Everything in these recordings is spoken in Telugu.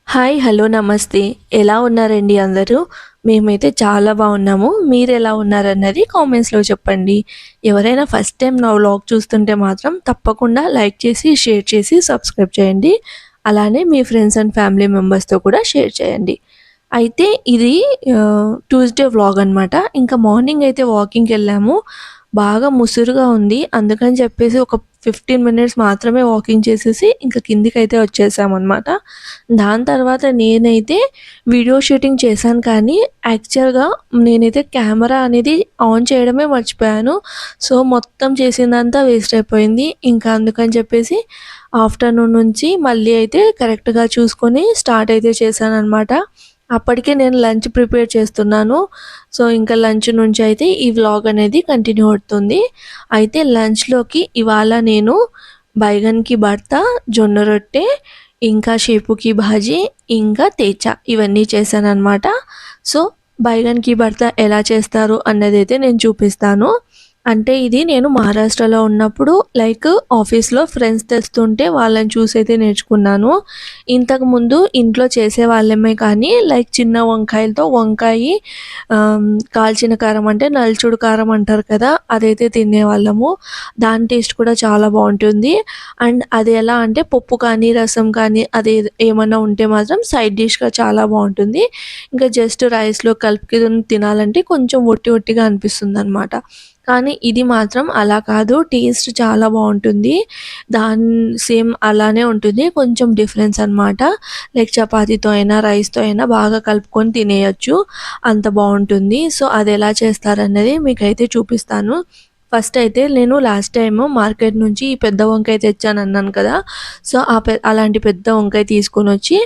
హాయ్! హలో! నమస్తే. ఎలా ఉన్నారండి అందరూ? మేమైతే చాలా బాగున్నాము. మీరెలా ఉన్నారన్నది కామెంట్స్‌లో చెప్పండి. ఎవరైనా ఫస్ట్ టైమ్ నా వ్లాగ్ చూస్తుంటే మాత్రం తప్పకుండా లైక్ చేసి, షేర్ చేసి, సబ్స్క్రైబ్ చేయండి. అలానే మీ ఫ్రెండ్స్ అండ్ ఫ్యామిలీ మెంబర్స్‌తో కూడా షేర్ చేయండి. అయితే ఇది ట్యూస్‌డే వ్లాగ్ అనమాట. ఇంకా మార్నింగ్ అయితే వాకింగ్‌కెళ్ళాము. బాగా ముసురుగా ఉంది. అందుకని చెప్పేసి ఒక 15 మినిట్స్ మాత్రమే వాకింగ్ చేసేసి ఇంక కిందికైతే వచ్చేసామనమాట. దాని తర్వాత నేనైతే వీడియో షూటింగ్ చేశాను కానీ యాక్చువల్‌గా నేనైతే కెమెరా అనేది ఆన్ చేయడమే మర్చిపోయాను. సో, మొత్తం చేసిందంతా వేస్ట్ అయిపోయింది. ఇంకా అందుకని చెప్పేసి ఆఫ్టర్‌నూన్ నుంచి మళ్ళీ అయితే కరెక్ట్‌గా చూసుకొని స్టార్ట్ అయితే చేశాననమాట. అప్పటికే నేను లంచ్ ప్రిపేర్ చేస్తున్నాను. సో, ఇంకా లంచ్ నుంచి అయితే ఈ వ్లాగ్ అనేది కంటిన్యూ అవుతుంది. అయితే లంచ్‌లోకి ఇవాళ నేను బైగన్‌కి భర్త, జొన్న రొట్టె, ఇంకా షేపుకి భాజీ, ఇంకా తేచా ఇవన్నీ చేశాననమాట. సో, బైగన్‌కి భర్త ఎలా చేస్తారు అన్నదైతే నేను చూపిస్తాను. అంటే ఇది నేను మహారాష్ట్రలో ఉన్నప్పుడు లైక్ ఆఫీస్‌లో ఫ్రెండ్స్ తెస్తుంటే వాళ్ళని చూసైతే నేర్చుకున్నాను. ఇంతకుముందు ఇంట్లో చేసేవాళ్ళమే కానీ లైక్ చిన్న వంకాయలతో వంకాయి కాల్చిన కారం అంటే నల్చుడు కారం అంటారు కదా! అదైతే తినేవాళ్ళము. దాని టేస్ట్ కూడా చాలా బావుంటుంది. అండ్ అది ఎలా అంటే పప్పు కానీ, రసం కానీ అది ఏమన్నా ఉంటే మాత్రం సైడ్ డిష్‌గా చాలా బావుంటుంది. ఇంకా జస్ట్ రైస్‌లో కలుపుకొని తినాలంటే కొంచెం ఒట్టి ఒట్టిగా అనిపిస్తుందనమాట. కానీ ఇది మాత్రం అలా కాదు. టేస్ట్ చాలా బావుంటుంది. దాన్ సేమ్ అలానే ఉంటుంది. కొంచెం డిఫరెన్స్ అనమాట. లైక్ చపాతీతో అయినా, రైస్‌తో అయినా బాగా కలుపుకొని తినేయొచ్చు. అంత బావుంటుంది. సో, అదెలా చేస్తారన్నది మీకైతే చూపిస్తాను. ఫస్ట్ అయితే నేను లాస్ట్ టైము మార్కెట్ నుంచి ఈ పెద్ద వంకాయ తెచ్చానన్నాను కదా! సో, అలాంటి పెద్ద వంకాయ తీసుకొనొచ్చి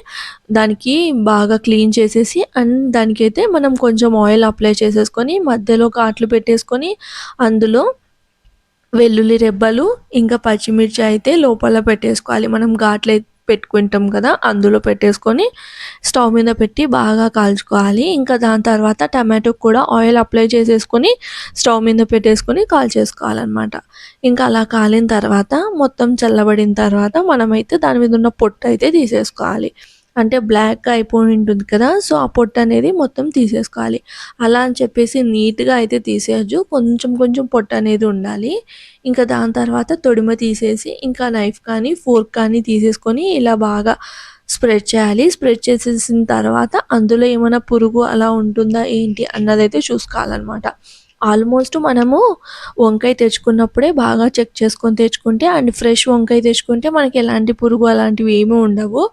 దానికి బాగా క్లీన్ చేసేసి అండ్ దానికైతే మనం కొంచెం ఆయిల్ అప్లై చేసేసుకొని మధ్యలో ఘాట్లు పెట్టేసుకొని అందులో వెల్లుల్లి రెబ్బలు, ఇంకా పచ్చిమిర్చి అయితే లోపల పెట్టేసుకోవాలి. మనం పెట్టుకుంటాం కదా! అందులో పెట్టేసుకొని స్టవ్ మీద పెట్టి బాగా కాల్చుకోవాలి. ఇంకా దాని తర్వాత టమాటోకి కూడా ఆయిల్ అప్లై చేసేసుకొని స్టవ్ మీద పెట్టేసుకొని కాల్చేసుకోవాలనమాట. ఇంకా అలా కాలిన తర్వాత మొత్తం చల్లబడిన తర్వాత మనమైతే దాని మీద ఉన్న పొట్టయితే తీసేసుకోవాలి. అంటే బ్లాక్‌గా అయిపోయి ఉంటుంది కదా! సో, ఆ పొట్టనేది మొత్తం తీసేసుకోవాలి. అలా అని చెప్పేసి నీట్‌గా అయితే తీసేయొద్దు. కొంచెం కొంచెం పొట్టనేది ఉండాలి. ఇంకా దాని తర్వాత తొడిమ తీసేసి ఇంకా నైఫ్ కానీ, ఫోర్క్ కానీ తీసేసుకొని ఇలా బాగా స్ప్రెడ్ చేయాలి. స్ప్రెడ్ చేసేసిన తర్వాత అందులో ఏమైనా పురుగు అలా ఉంటుందా ఏంటి అన్నదైతే చూసుకోవాలనమాట. ఆల్మోస్ట్ మనము వంకాయ తెచ్చుకున్నప్పుడే బాగా చెక్ చేసుకొని తెచ్చుకుంటే అండ్ ఫ్రెష్ వంకాయ తెచ్చుకుంటే మనకి ఎలాంటి పురుగు అలాంటివి ఏమీ ఉండవు.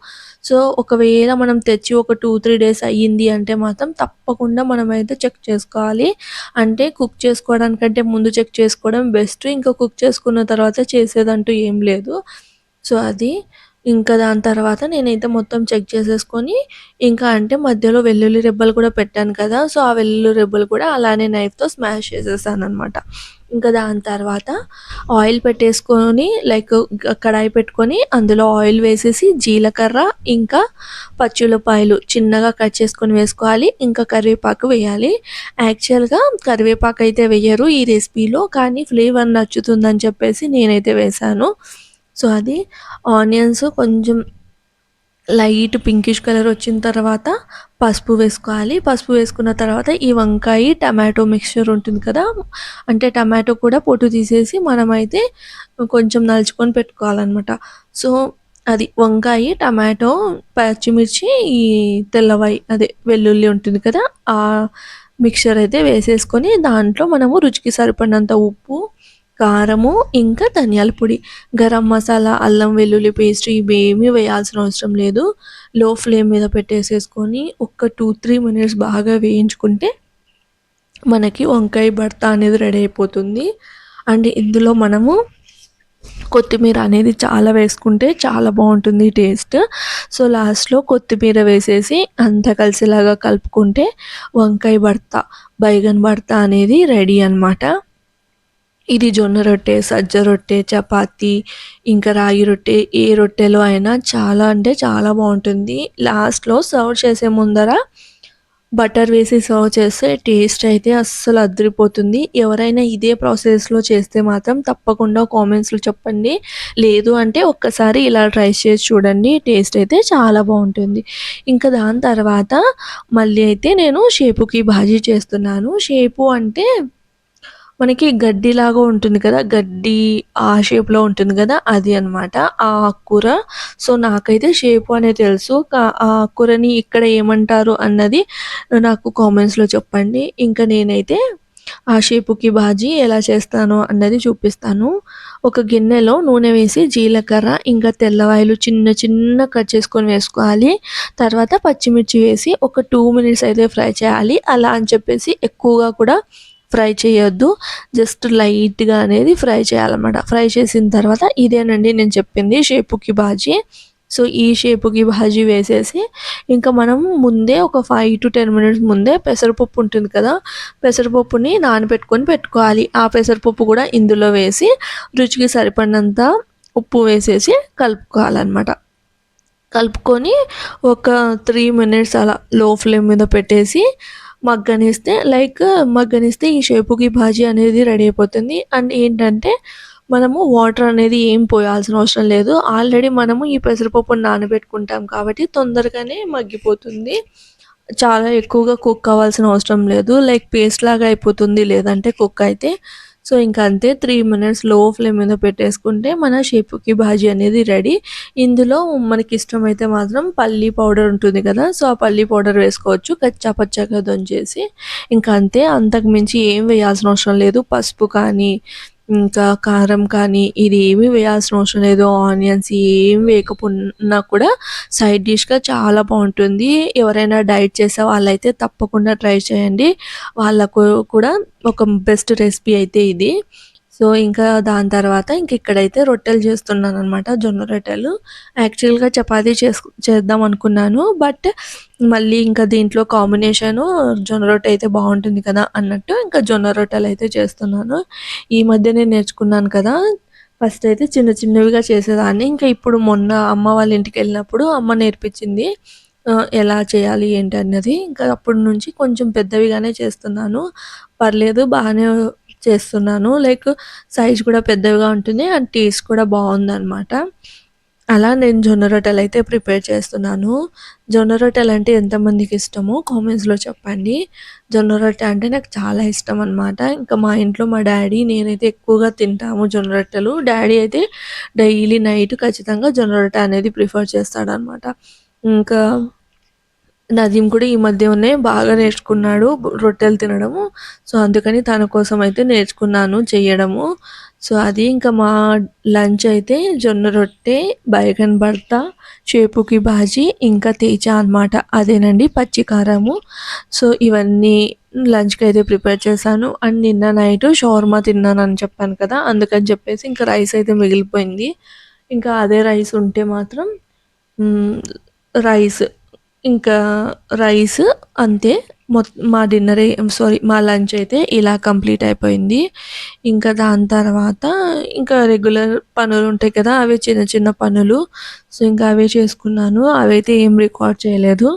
సో, ఒకవేళ మనం తెచ్చి ఒక 2, 3 డేస్ అయ్యింది అంటే మాత్రం తప్పకుండా మనమైతే చెక్ చేసుకోవాలి. అంటే కుక్ చేసుకోవడానికంటే ముందు చెక్ చేసుకోవడం బెస్ట్. ఇంకా కుక్ చేసుకున్న తర్వాత చేసేదంటూ ఏం లేదు. సో, అది. ఇంకా దాని తర్వాత నేనైతే మొత్తం చెక్ చేసేసుకొని ఇంకా అంటే మధ్యలో వెల్లుల్లి రెబ్బలు కూడా పెట్టాను కదా! సో, ఆ వెల్లుల్లి రెబ్బలు కూడా అలానే నైఫ్‌తో స్మాష్ చేసేసాననమాట. ఇంకా దాని తర్వాత ఆయిల్ పెట్టేసుకొని లైక్ కడాయి పెట్టుకొని అందులో ఆయిల్ వేసేసి జీలకర్ర, ఇంకా పచ్చుల్లిపాయలు చిన్నగా కట్ చేసుకొని వేసుకోవాలి. ఇంకా కరివేపాకు వేయాలి. యాక్చువల్‌గా కరివేపాకైతే వెయ్యరు ఈ రెసిపీలో. కానీ ఫ్లేవర్ నచ్చుతుందని చెప్పేసి నేనైతే వేశాను. సో, అది ఆనియన్స్ కొంచెం లైట్ పింకిష్ కలర్ వచ్చిన తర్వాత పసుపు వేసుకోవాలి. పసుపు వేసుకున్న తర్వాత ఈ వంకాయ, టమాటో మిక్స్చర్ ఉంటుంది కదా! అంటే టమాటో కూడా పొట్టు తీసేసి మనమైతే కొంచెం నలుచుకొని పెట్టుకోవాలనమాట. సో, అది వంకాయ, టమాటో, పచ్చిమిర్చి, ఈ అదే వెల్లుల్లి ఉంటుంది కదా! ఆ మిక్స్చర్ అయితే వేసేసుకొని దాంట్లో మనము రుచికి సరిపడినంత ఉప్పు, కారము, ఇంకా ధనియాల పొడి, గరం మసాలా, అల్లం వెల్లుల్లి పేస్ట్ ఇవేమీ వేయాల్సిన అవసరం లేదు. లో ఫ్లేమ్ మీద పెట్టేసేసుకొని ఒక 2, 3 మినిట్స్ బాగా వేయించుకుంటే మనకి వంకాయ భర్త అనేది రెడీ అయిపోతుంది. అండ్ ఇందులో మనము కొత్తిమీర అనేది చాలా వేసుకుంటే చాలా బావుంటుంది టేస్ట్. సో, లాస్ట్‌లో కొత్తిమీర వేసేసి అంతా కలిసేలాగా కలుపుకుంటే వంకాయ భర్త, బైగన్ భర్త అనేది రెడీ అనమాట. ఇది జొన్న రొట్టె, సజ్జ రొట్టె, చపాతీ, ఇంకా రాగి రొట్టె ఏ రొట్టెలో అయినా చాలా అంటే చాలా బావుంటుంది. లాస్ట్‌లో సర్వ్ చేసే ముందర బటర్ వేసి సర్వ్ చేస్తే టేస్ట్ అయితే అస్సలు అదిరిపోతుంది. ఎవరైనా ఇదే ప్రాసెస్‌లో చేస్తే మాత్రం తప్పకుండా కామెంట్స్‌లో చెప్పండి. లేదు అంటే ఒక్కసారి ఇలా ట్రై చేసి చూడండి. టేస్ట్ అయితే చాలా బావుంటుంది. ఇంకా దాని తర్వాత మళ్ళీ అయితే నేను షేపుకి భాజీ చేస్తున్నాను. షేపు అంటే మనకి గడ్డిలాగా ఉంటుంది కదా! గడ్డి ఆ షేప్‌లో ఉంటుంది గదా! అది అన్నమాట. ఆ ఆకుకూర. సో, నాకైతే షేపు అనే తెలుసు. ఆ ఆకుకూరని ఇక్కడ ఏమంటారు అన్నది నాకు కామెంట్స్‌లో చెప్పండి. ఇంకా నేనైతే ఆ షేపుకి బాజీ ఎలా చేస్తానో అన్నది చూపిస్తాను. ఒక గిన్నెలో నూనె వేసి జీలకర్ర, ఇంకా తెల్లవాయలు చిన్న చిన్న కట్ చేసుకొని వేసుకోవాలి. తర్వాత పచ్చిమిర్చి వేసి ఒక 2 మినిట్స్ అయితే ఫ్రై చేయాలి. అలా అని చెప్పేసి ఎక్కువగా కూడా ఫ్రై చేయొద్దు. జస్ట్ లైట్‌గా అనేది ఫ్రై చేయాలన్నమాట. ఫ్రై చేసిన తర్వాత ఇదేనండి నేను చెప్పింది షేపుకి బాజీ. సో, ఈ షేపుకి భాజీ వేసేసి ఇంకా మనం ముందే ఒక 5-10 మినిట్స్ ముందే పెసరపప్పు ఉంటుంది కదా! పెసరపప్పుని నానబెట్టుకొని పెట్టుకోవాలి. ఆ పెసరపప్పు కూడా ఇందులో వేసి రుచికి సరిపడినంత ఉప్పు వేసేసి కలుపుకోవాలనమాట. కలుపుకొని ఒక 3 మినిట్స్ అలా లో ఫ్లేమ్ మీద పెట్టేసి మగ్గనిస్తే ఈ షేపుకి భాజీ అనేది రెడీ అయిపోతుంది. అండ్ ఏంటంటే మనము వాటర్ అనేది ఏం పోయాల్సిన అవసరం లేదు. ఆల్రెడీ మనము ఈ పెసరపప్పుని నానబెట్టుకుంటాం కాబట్టి తొందరగానే మగ్గిపోతుంది. చాలా ఎక్కువగా కుక్ అవ్వాల్సిన అవసరం లేదు. లైక్ పేస్ట్ లాగా అయిపోతుంది లేదంటే కుక్ అయితే. సో, ఇంక అంతే 3 మినిట్స్ లో ఫ్లేమ్ మీద పెట్టేసుకుంటే మన షేపుకి భాజీ అనేది రెడీ. ఇందులో మనకిష్టమైతే మాత్రం పల్లీ పౌడర్ ఉంటుంది కదా! సో, ఆ పల్లీ పౌడర్ వేసుకోవచ్చు కచ్చా పచ్చాగా దంచేసి. ఇంక అంతే అంతకు మించి ఏం వేయాల్సిన అవసరం లేదు. పసుపు కానీ ఇంకా కారం కానీ ఇది ఏమీ వేయాల్సిన అవసరం లేదు. ఆనియన్స్ ఏం వేయకపోయినా కూడా సైడ్ డిష్‌గా చాలా బావుంటుంది. ఎవరైనా డైట్ చేసే వాళ్ళైతే తప్పకుండా ట్రై చేయండి. వాళ్ళకు కూడా ఒక బెస్ట్ రెసిపీ అయితే ఇది. సో, ఇంకా దాని తర్వాత ఇక్కడైతే రొట్టెలు చేస్తున్నాననమాట. జొన్న రొట్టెలు. యాక్చువల్‌గా చపాతీ చేద్దాం అనుకున్నాను. బట్ మళ్ళీ ఇంకా దీంట్లో కాంబినేషను జొన్న రొట్టె అయితే బావుంటుంది కదా! అన్నట్టు ఇంకా జొన్న రొట్టెలయితే చేస్తున్నాను. ఈ మధ్యనే నేర్చుకున్నాను కదా! ఫస్ట్ అయితే చిన్న చిన్నవిగా చేసేదాన్ని. ఇంకా ఇప్పుడు మొన్న అమ్మ వాళ్ళ ఇంటికెళ్ళినప్పుడు అమ్మ నేర్పించింది. ఎలా చేయాలి ఏంటి అన్నది. ఇంకా అప్పటి నుంచి కొంచెం పెద్దవిగానే చేస్తున్నాను. పర్లేదు బానే చేస్తున్నాను. లైక్ సైజ్ కూడా పెద్దవిగా ఉంటుంది. అండ్ టేస్ట్ కూడా బావుందనమాట. అలా నేను జొన్న రొట్టెలైతే ప్రిపేర్ చేస్తున్నాను. జొన్న రొట్టెలంటే ఎంతమందికి ఇష్టమో కామెంట్స్‌లో చెప్పండి. జొన్న రొట్టె అంటే నాకు చాలా ఇష్టం అనమాట. ఇంకా మా ఇంట్లో మా డ్యాడీ, నేనైతే ఎక్కువగా తింటాము జొన్న రొట్టెలు. డ్యాడీ అయితే డైలీ నైట్ ఖచ్చితంగా జొన్న రొట్టె అనేది ప్రిఫర్ చేస్తాడనమాట. ఇంకా నదీమ్ కూడా ఈ మధ్యనే బాగా నేర్చుకున్నాడు రొట్టెలు తినడము. సో, అందుకని తన కోసం అయితే నేర్చుకున్నాను చెయ్యడము. సో, అది ఇంకా మా లంచ్ అయితే జొన్న రొట్టె, బైగన్ భర్త, షేపుకి బాజీ, ఇంకా తేజ అనమాట. అదేనండి పచ్చి కారము. సో, ఇవన్నీ లంచ్‌కైతే ప్రిపేర్ చేశాను. అండ్ నిన్న నైట్ షవర్మా తిన్నానని చెప్పాను కదా! అందుకని చెప్పేసి ఇంకా రైస్ అయితే మిగిలిపోయింది. ఇంకా అదే రైస్ ఉంటే మాత్రం హ్మ్. రైస్. ఇంకా రైస్ అంతే. మా డిన్నరే సారీ మా లంచ్ అయితే ఇలా కంప్లీట్ అయిపోయింది. ఇంకా దాని తర్వాత ఇంకా రెగ్యులర్ పనులుంటాయి కదా! అవే చిన్న చిన్న పనులు. సో, ఇంకా అవే చేసుకున్నాను. అవైతే ఏం రికార్డ్ చేయలేదు.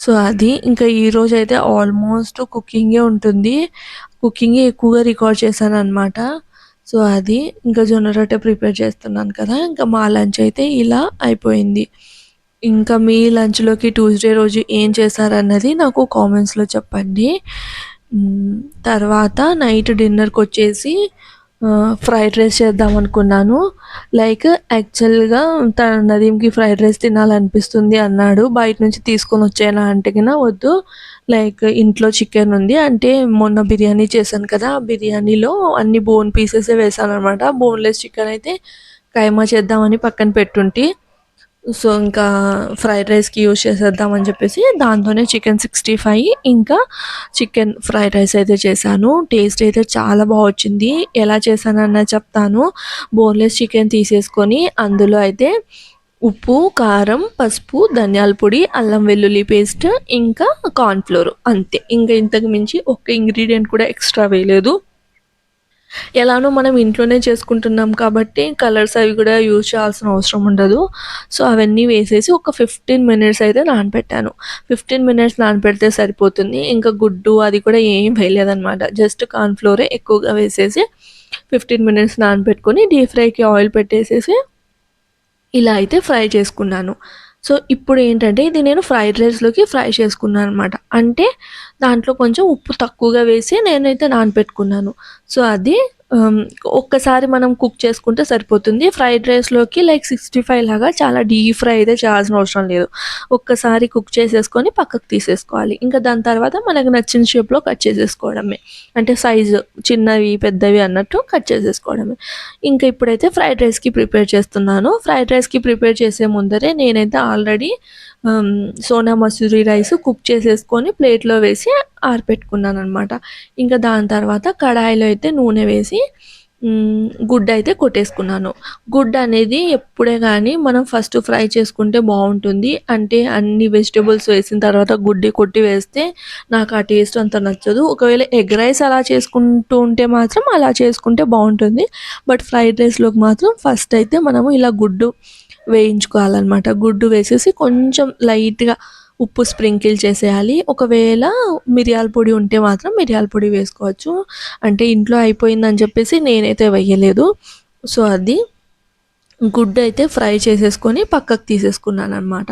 సో, అది. ఇంకా ఈరోజైతే ఆల్మోస్ట్ కుకింగే ఉంటుంది. కుకింగే ఎక్కువగా రికార్డ్ చేశాననమాట. సో, అది. ఇంకా జొన్న రొట్టె ప్రిపేర్ చేస్తున్నాను కదా! ఇంకా మా లంచ్ అయితే ఇలా అయిపోయింది. ఇంకా మీ లంచ్‌లోకి ట్యూస్‌డే రోజు ఏం చేశారన్నది నాకు కామెంట్స్‌లో చెప్పండి. హ్మ్. తర్వాత నైట్ డిన్నర్‌కొచ్చేసి ఫ్రైడ్ రైస్ చేద్దామనుకున్నాను. లైక్ యాక్చువల్‌గా నదీమ్‌కి ఫ్రైడ్ రైస్ తినాలనిపిస్తుంది అన్నాడు. బయట నుంచి తీసుకొనొచ్చేయనా అంటే గిన వద్దు. లైక్ ఇంట్లో చికెన్ ఉంది. అంటే మొన్న బిర్యానీ చేశాను కదా! ఆ బిర్యానీలో అన్ని బోన్ పీసెసే వేశాననమాట. బోన్‌లెస్ చికెన్ అయితే కైమా చేద్దామని పక్కన పెట్టుంటి. సో, ఇంకా ఫ్రైడ్ రైస్‌కి యూజ్ చేసేద్దామని చెప్పేసి దాంతోనే చికెన్ 65 ఇంకా చికెన్ ఫ్రైడ్ రైస్ అయితే చేశాను. టేస్ట్ అయితే చాలా బా వచ్చింది. ఎలా చేశానన్నది చెప్తాను. బోన్‌లెస్ చికెన్ తీసేసుకొని అందులో అయితే ఉప్పు, కారం, పసుపు, ధనియాల పొడి, అల్లం వెల్లుల్లి పేస్ట్ ఇంకా కార్న్ ఫ్లోర్ అంతే. ఇంక ఇంతకు మించి ఒక్క ఇంగ్రీడియెంట్ కూడా ఎక్స్‌ట్రా వేయలేదు. ఎలానో మనం ఇంట్లోనే చేసుకుంటున్నాం కాబట్టి కలర్స్ అవి కూడా యూజ్ చేయాల్సిన అవసరం ఉండదు. సో, అవన్నీ వేసేసి ఒక 15 మినిట్స్ అయితే నానబెట్టాను. 15 మినిట్స్ నానబెడితే సరిపోతుంది. ఇంకా గుడ్డు అది కూడా ఏం వేయలేదనమాట. జస్ట్ కార్న్ ఫ్లోరే ఎక్కువగా వేసేసి 15 మినిట్స్ నానబెట్టుకొని డీప్ ఫ్రైకి ఆయిల్ పెట్టేసేసి ఇలా అయితే ఫ్రై చేసుకున్నాను. సో, ఇప్పుడేంటంటే ఇది నేను ఫ్రైడ్ రైస్‌లోకి ఫ్రై చేసుకున్నాననమాట. అంటే దాంట్లో కొంచెం ఉప్పు తక్కువగా వేసి నేనైతే నానబెట్టుకున్నాను. సో, అది ఆహ్, ఒక్కసారి మనం కుక్ చేసుకుంటే సరిపోతుంది. ఫ్రైడ్ రైస్‌లోకి లైక్ 65 లాగా చాలా డీప్ ఫ్రై అయితే చేయాల్సిన అవసరం లేదు. ఒక్కసారి కుక్ చేసేసుకొని పక్కకు తీసేసుకోవాలి. ఇంకా దాని తర్వాత మనకు నచ్చిన షేప్‌లో కట్ చేసేసుకోవడమే. అంటే సైజు చిన్నవి, పెద్దవి అన్నట్టు కట్ చేసేసుకోవడమే. ఇంకా ఇప్పుడైతే ఫ్రైడ్ రైస్‌కి ప్రిపేర్ చేస్తున్నాను. ఫ్రైడ్ రైస్‌కి ప్రిపేర్ చేసే ముందరే నేనైతే already Sona Masoori rice cook చేసేసుకొని ప్లేట్‌లో వేసి ఆరపెట్టుకున్నాననమాట. ఇంకా దాని తర్వాత కడాయిలో అయితే నూనె వేసి గుడ్డయితే కొట్టేసుకున్నాను. గుడ్డనేది ఎప్పుడే గానీ మనం ఫస్ట్ ఫ్రై చేసుకుంటే బావుంటుంది. అంటే అన్ని వెజిటబుల్స్ వేసిన తర్వాత గుడ్డి కొట్టి వేస్తే నాకు ఆ టేస్ట్ అంత నచ్చదు. ఒకవేళ ఎగ్ రైస్ అలా చేసుకుంటూ ఉంటే మాత్రం అలా చేసుకుంటే బావుంటుంది. బట్ ఫ్రైడ్ రైస్‌లోకి మాత్రం ఫస్ట్ అయితే మనము ఇలా గుడ్డు వేయించుకోవాలనమాట. గుడ్డు వేసేసి కొంచెం లైట్‌గా ఉప్పు స్ప్రింకిల్ చేసేయాలి. ఒకవేళ మిరియాల పొడి ఉంటే మాత్రం మిరియాల పొడి వేసుకోవచ్చు. అంటే ఇంట్లో అయిపోయిందని చెప్పేసి నేనైతే వెయ్యలేదు. సో, అది గుడ్డయితే ఫ్రై చేసేసుకొని పక్కకు తీసేసుకున్నాననమాట.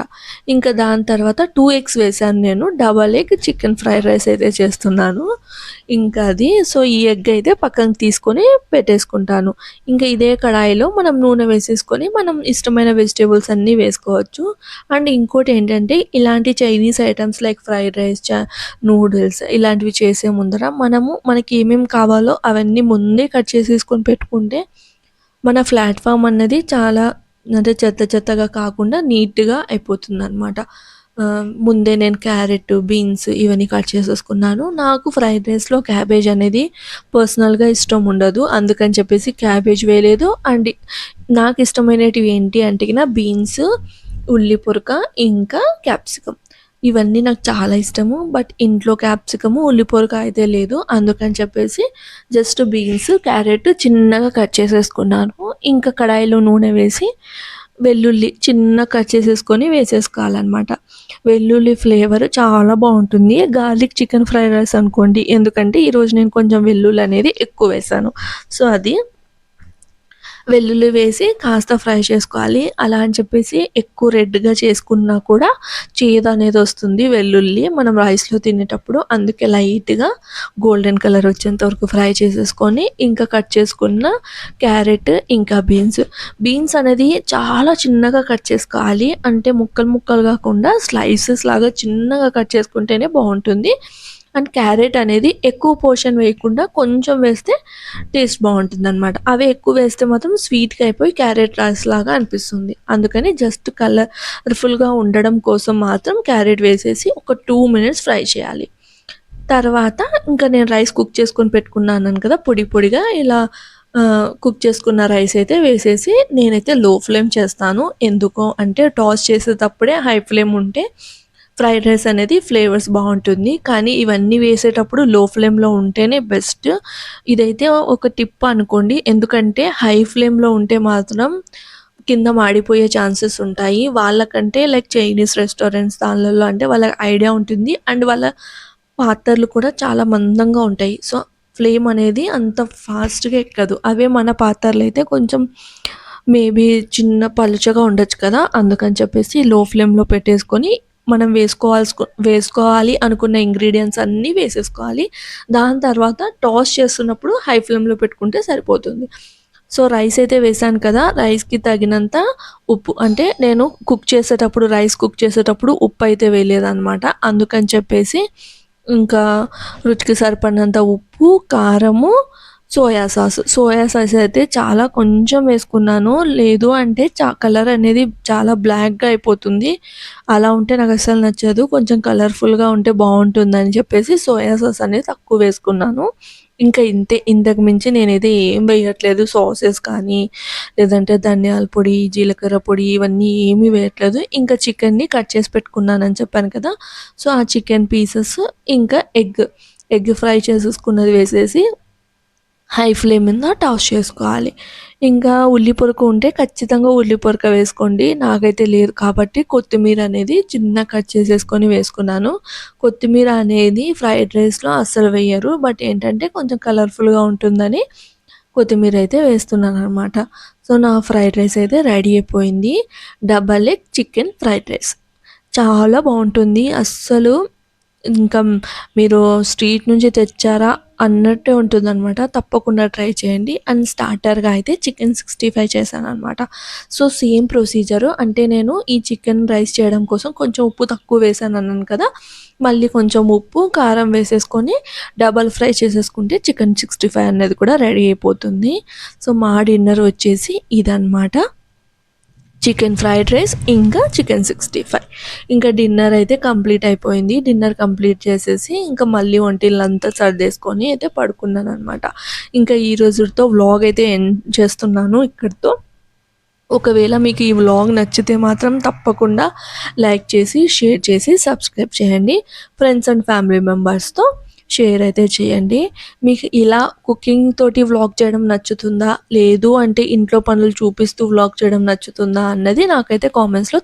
ఇంకా దాని తర్వాత 2 ఎగ్స్ వేశాను నేను. Double egg chicken fried rice అయితే చేస్తున్నాను. ఇంకా అది సో, ఈ ఎగ్ అయితే పక్కన తీసుకొని పెట్టేసుకుంటాను. ఇంకా ఇదే కడాయిలో మనం నూనె వేసేసుకొని మనం ఇష్టమైన వెజిటబుల్స్ అన్నీ వేసుకోవచ్చు. అండ్ ఇంకోటేంటంటే ఇలాంటి Chinese items like fried rice, noodles ఇలాంటివి చేసే ముందర మనకి ఏమేమి కావాలో అవన్నీ ముందే కట్ చేసేసుకొని పెట్టుకుంటే మన ప్లాట్‌ఫార్మ్ అన్నది చాలా అంటే చెత్త చెత్తగా కాకుండా నీట్‌గా అయిపోతుందనమాట. ముందే నేను క్యారెట్, బీన్స్ ఇవన్నీ కట్ చేసేసుకున్నాను. నాకు ఫ్రైడ్ రైస్‌లో క్యాబేజ్ అనేది పర్సనల్‌గా ఇష్టం ఉండదు. అందుకని చెప్పేసి క్యాబేజ్ వేయలేదు. అండ్ నాకిష్టమైనటివి ఏంటి అంటే గిన బీన్స్, ఉల్లి పొరక, ఇంకా క్యాప్సికమ్. ఇవన్నీ నాకు చాలా ఇష్టము. బట్ ఇంట్లో క్యాప్సికము, ఉల్లి పొరక అయితే లేదు. అందుకని చెప్పేసి జస్ట్ బీన్స్, క్యారెట్ చిన్నగా కట్ చేసేసుకున్నాను. ఇంకా కడాయిలో నూనె వేసి వెల్లుల్లి చిన్నగా కట్ చేసేసుకొని వేసేసుకోవాలనమాట. వెల్లుల్లి ఫ్లేవర్ చాలా బావుంటుంది. గార్లిక్ చికెన్ ఫ్రైడ్ రైస్ అనుకోండి. ఎందుకంటే ఈరోజు నేను కొంచెం వెల్లుల్లి అనేది ఎక్కువ వేశాను. సో, అది వెల్లుల్లి వేసి కాస్త ఫ్రై చేసుకోవాలి. అలా అని చెప్పేసి ఎక్కువ రెడ్‌గా చేసుకున్నా కూడా చేదనేది వస్తుంది వెల్లుల్లి మనం రైస్‌లో తినేటప్పుడు. అందుకే లైట్‌గా గోల్డెన్ కలర్ వచ్చేంత వరకు ఫ్రై చేసేసుకొని, ఇంకా కట్ చేసుకున్న క్యారెట్, ఇంకా బీన్స్. బీన్స్ అనేది చాలా చిన్నగా కట్ చేసుకోవాలి. అంటే ముక్కలు ముక్కలు కాకుండా స్లైసెస్ లాగా చిన్నగా కట్ చేసుకుంటేనే బావుంటుంది. అండ్ క్యారెట్ అనేది ఎక్కువ పోర్షన్ వేయకుండా కొంచెం వేస్తే టేస్ట్ బావుంటుందనమాట. అవి ఎక్కువ వేస్తే మాత్రం స్వీట్‌గా అయిపోయి క్యారెట్ రైస్ లాగా అనిపిస్తుంది. అందుకని జస్ట్ కలర్‌ఫుల్‌గా ఉండడం కోసం మాత్రం క్యారెట్ వేసేసి ఒక 2 మినిట్స్ ఫ్రై చేయాలి. తర్వాత ఇంకా నేను రైస్ కుక్ చేసుకొని పెట్టుకున్నానన్నాను కదా! పొడి పొడిగా ఇలా కుక్ చేసుకున్న రైస్ అయితే వేసేసి నేనైతే లో ఫ్లేమ్ చేస్తాను. ఎందుకు అంటే టాస్ చేసేటప్పుడే హై ఫ్లేమ్ ఉంటే ఫ్రైడ్ రైస్ అనేది ఫ్లేవర్స్ బావుంటుంది. కానీ ఇవన్నీ వేసేటప్పుడు లో ఫ్లేమ్‌లో ఉంటేనే బెస్ట్. ఇదైతే ఒక టిప్ అనుకోండి. ఎందుకంటే హై ఫ్లేమ్‌లో ఉంటే మాత్రం కింద మాడిపోయే ఛాన్సెస్ ఉంటాయి. వాళ్ళకంటే లైక్ చైనీస్ రెస్టారెంట్స్ దాన్లలో అంటే వాళ్ళకి ఐడియా ఉంటుంది. అండ్ వాళ్ళ పాత్రలు కూడా చాలా మందంగా ఉంటాయి. సో, ఫ్లేమ్ అనేది అంత ఫాస్ట్‌గా ఎక్కదు. అవే మన పాత్రలైతే కొంచెం మేబీ చిన్న పలుచగా ఉండొచ్చు కదా! అందుకని చెప్పేసి లో ఫ్లేమ్‌లో పెట్టేసుకొని మనం వేసుకోవాలి అనుకున్న ఇంగ్రీడియెంట్స్ అన్నీ వేసేసుకోవాలి. దాని తర్వాత టాస్ చేస్తున్నప్పుడు హై ఫ్లేమ్‌లో పెట్టుకుంటే సరిపోతుంది. సో, రైస్ అయితే వేశాను కదా! రైస్‌కి తగినంత ఉప్పు అంటే నేను రైస్ కుక్ చేసేటప్పుడు ఉప్పయితే వేయలేదనమాట. అందుకని చెప్పేసి ఇంకా రుచికి సరిపడినంత ఉప్పు, కారము, సోయా సాస్ అయితే చాలా కొంచెం వేసుకున్నాను. లేదు అంటే కలర్ అనేది చాలా బ్లాక్‌గా అయిపోతుంది. అలా ఉంటే నాకస్సలు నచ్చదు. కొంచెం కలర్‌ఫుల్‌గా ఉంటే బావుంటుందని చెప్పేసి సోయా సాస్ అనేది తక్కువ వేసుకున్నాను. ఇంకా ఇంతే. ఇంతకు మించి నేనైతే ఏం వేయట్లేదు. సాసెస్ కానీ, లేదంటే ధనియాల పొడి, జీలకర్ర పొడి ఇవన్నీ ఏమీ వేయట్లేదు. ఇంకా చికెన్‌ని కట్ చేసి పెట్టుకున్నానని చెప్పాను కదా! సో, ఆ చికెన్ పీసెస్ ఇంకా ఎగ్ ఫ్రై చేసేసుకున్నది వేసేసి హై ఫ్లేమ్ మీద టాస్ చేసుకోవాలి. ఇంకా ఉల్లి పొరకు ఉంటే ఖచ్చితంగా ఉల్లి పొరక వేసుకోండి. నాకైతే లేదు కాబట్టి కొత్తిమీర అనేది చిన్నగా కట్ చేసేసుకొని వేసుకున్నాను. కొత్తిమీర అనేది ఫ్రైడ్ రైస్‌లో అస్సలు వేయరు. బట్ ఏంటంటే కొంచెం కలర్‌ఫుల్‌గా ఉంటుందని కొత్తిమీర అయితే వేస్తున్నాననమాట. సో, నా ఫ్రైడ్ రైస్ అయితే రెడీ అయిపోయింది. Double egg chicken fried rice. చాలా బావుంటుంది. అస్సలు ఇంకా మీరు స్ట్రీట్ నుంచి తెచ్చారా అన్నట్టే ఉంటుందనమాట. తప్పకుండా ట్రై చేయండి. అండ్ స్టార్టర్‌గా అయితే చికెన్ 65 చేశాననమాట. సో, సేమ్ ప్రొసీజరు అంటే నేను ఈ చికెన్ రైస్ చేయడం కోసం కొంచెం ఉప్పు తక్కువ వేశానన్నాను కదా! మళ్ళీ కొంచెం ఉప్పు, కారం వేసేసుకొని డబల్ ఫ్రై చేసేసుకుంటే చికెన్ 65 అనేది కూడా రెడీ అయిపోతుంది. సో, మా డిన్నర్ వచ్చేసి ఇదనమాట. చికెన్ ఫ్రైడ్ రైస్, ఇంకా చికెన్ 65. ఇంకా డిన్నర్ అయితే కంప్లీట్ అయిపోయింది. డిన్నర్ కంప్లీట్ చేసేసి ఇంకా మళ్ళీ వంటిల్లంతా సర్దేసుకొని అయితే పడుకున్నాననమాట. ఇంకా ఈ రోజుతో వ్లాగ్ అయితే ఎండ్ చేస్తున్నాను ఇక్కడితో. ఒకవేళ మీకు ఈ వ్లాగ్ నచ్చితే మాత్రం తప్పకుండా లైక్ చేసి, షేర్ చేసి, సబ్స్క్రైబ్ చేయండి. ఫ్రెండ్స్ అండ్ ఫ్యామిలీ మెంబర్స్‌తో షేర్ అయితే చేయండి. మీకు ఇలా కుకింగ్ తోటి వ్లాగ్ చేయడం నచ్చుతుందా? లేదు అంటే ఇంట్లో పనులు చూపిస్తూ వ్లాగ్ చేయడం నచ్చుతుందా? అన్నది నాకైతే కామెంట్స్‌లో